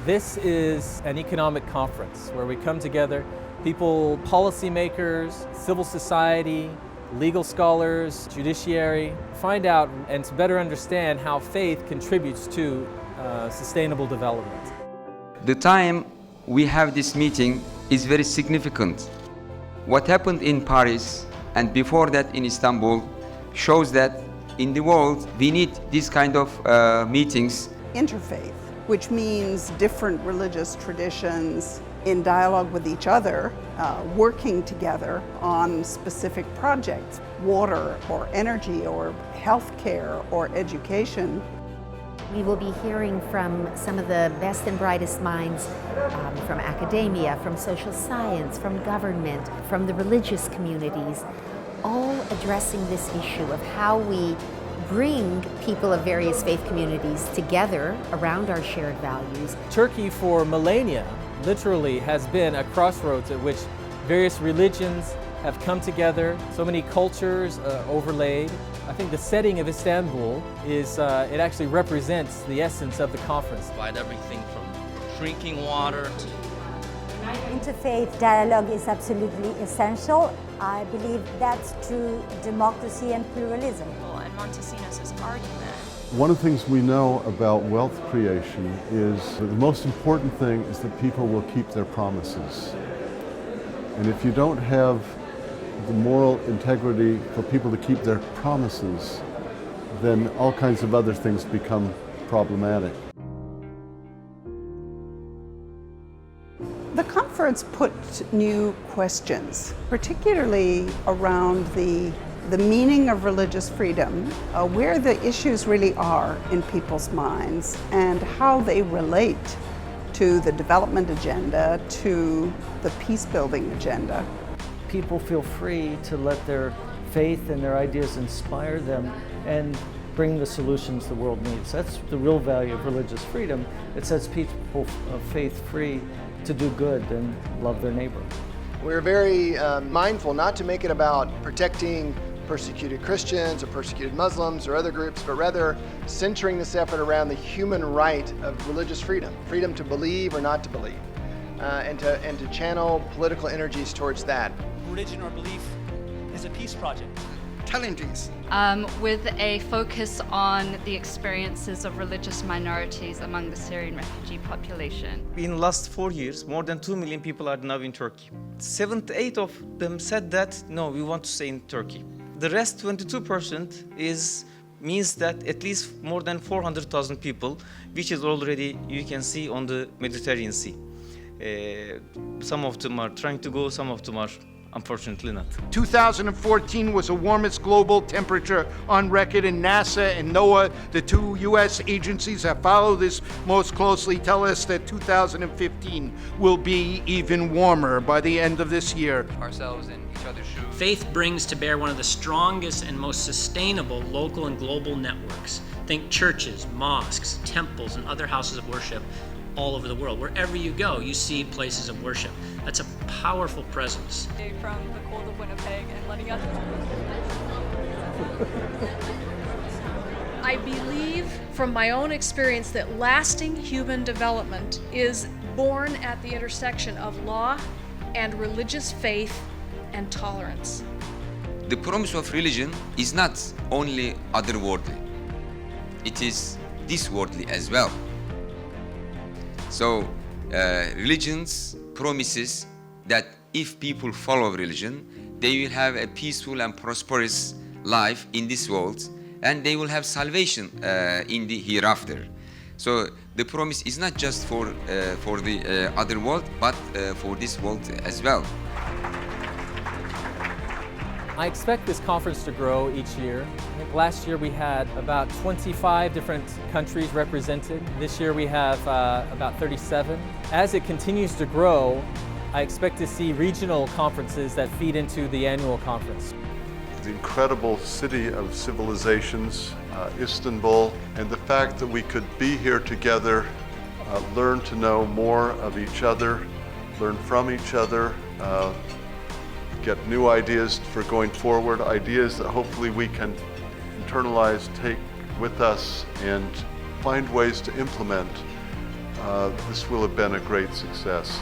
This is an economic conference where we come together, people, policymakers, civil society, legal scholars, judiciary, find out and to better understand how faith contributes to sustainable development. The time we have this meeting is very significant. What happened in Paris and before that in Istanbul shows that in the world we need this kind of meetings. Interfaith, which means different religious traditions in dialogue with each other, working together on specific projects, water or energy or healthcare or education. We will be hearing from some of the best and brightest minds from academia, from social science, from government, from the religious communities, all addressing this issue of how we bring people of various faith communities together around our shared values. Turkey for millennia literally has been a crossroads at which various religions have come together, so many cultures overlaid. I think the setting of Istanbul is, it actually represents the essence of the conference. Provide everything from drinking water to... Interfaith dialogue is absolutely essential. I believe that's true democracy and pluralism. And Montesinos' argument. One of the things we know about wealth creation is that the most important thing is that people will keep their promises. And if you don't have the moral integrity for people to keep their promises, then all kinds of other things become problematic. The conference put new questions, particularly around the meaning of religious freedom, where the issues really are in people's minds, and how they relate to the development agenda, to the peace-building agenda. People feel free to let their faith and their ideas inspire them and bring the solutions the world needs. That's the real value of religious freedom. It sets people of faith free to do good and love their neighbor. We're very mindful not to make it about protecting persecuted Christians or persecuted Muslims or other groups, but rather centering this effort around the human right of religious freedom, freedom to believe or not to believe, and to channel political energies towards that. Religion or belief is a peace project. Challenges. With a focus on the experiences of religious minorities among the Syrian refugee population. In the last 4 years, more than 2 million people are now in Turkey. 78 of them said that, no, we want to stay in Turkey. The rest, 22%, means that at least more than 400,000 people, which is already, you can see, on the Mediterranean Sea. Some of them are trying to go, some of them are unfortunately not. 2014 was the warmest global temperature on record, and NASA and NOAA, the two U.S. agencies that follow this most closely, tell us that 2015 will be even warmer by the end of this year. Ourselves in each other's shoes. Faith brings to bear one of the strongest and most sustainable local and global networks. Think churches, mosques, temples, and other houses of worship all over the world. Wherever you go, you see places of worship. That's a powerful presence. From the cold of Winnipeg and letting us... I believe from my own experience that lasting human development is born at the intersection of law and religious faith and tolerance. The promise of religion is not only otherworldly, it is thisworldly as well. So, religion's promises that if people follow religion, they will have a peaceful and prosperous life in this world, and they will have salvation in the hereafter. So the promise is not just for the other world, but for this world as well. I expect this conference to grow each year. I think last year we had about 25 different countries represented. This year we have about 37. As it continues to grow, I expect to see regional conferences that feed into the annual conference. The incredible city of civilizations, Istanbul, and the fact that we could be here together, learn to know more of each other, learn from each other, get new ideas for going forward, ideas that hopefully we can internalize, take with us, and find ways to implement this will have been a great success.